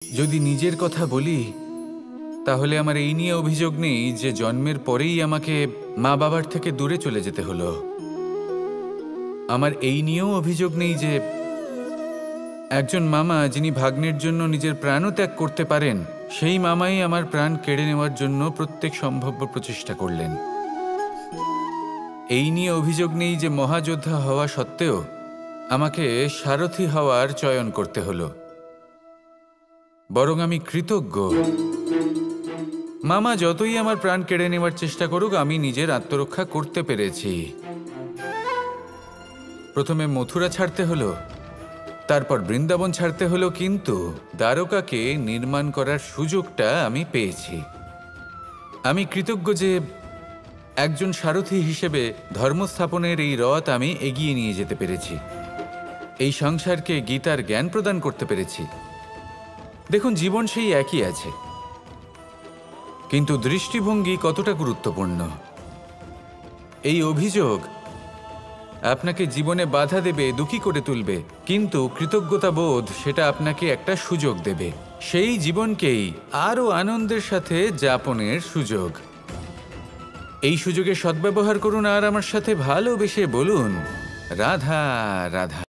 যদি নিজের কথা বলি তাহলে আমার এই নিয়ে অভিযোগ নেই যে জন্মের পরেই আমাকে মা বাবার থেকে দূরে চলে যেতে হলো। আমার এই নিয়েও অভিযোগ নেই যে একজন মামা যিনি ভাগ্নের জন্য নিজের প্রাণও ত্যাগ করতে পারেন, সেই মামাই আমার প্রাণ কেড়ে নেওয়ার জন্য প্রত্যেক সম্ভাব্য প্রচেষ্টা করলেন। এই নিয়ে অভিযোগ নেই যে মহাযোদ্ধা হওয়া সত্ত্বেও আমাকে সারথি হওয়ার চয়ন করতে হলো। বরং আমি কৃতজ্ঞ। মামা যতই আমার প্রাণ কেড়ে নেওয়ার চেষ্টা করুক, আমি নিজের আত্মরক্ষা করতে পেরেছি। প্রথমে মথুরা ছাড়তে হলো, তারপর বৃন্দাবন ছাড়তে হলো, কিন্তু দ্বারকাকে নির্মাণ করার সুযোগটা আমি পেয়েছি। আমি কৃতজ্ঞ যে একজন সারথি হিসেবে ধর্মস্থাপনের এই রথ আমি এগিয়ে নিয়ে যেতে পেরেছি, এই সংসারকে গীতার জ্ঞান প্রদান করতে পেরেছি। দেখুন, জীবন সেই একই আছে, কিন্তু দৃষ্টিভঙ্গি কতটা গুরুত্বপূর্ণ। এই অভিযোগ আপনাকে জীবনে বাধা দেবে, দুঃখী করে তুলবে, কিন্তু কৃতজ্ঞতা বোধ সেটা আপনাকে একটা সুযোগ দেবে, সেই জীবনকেই আরও আনন্দের সাথে যাপনের সুযোগ। এই সুযোগে সদ্ব্যবহার করুন আর আমার সাথে ভালোবেসে বলুন রাধা রাধা।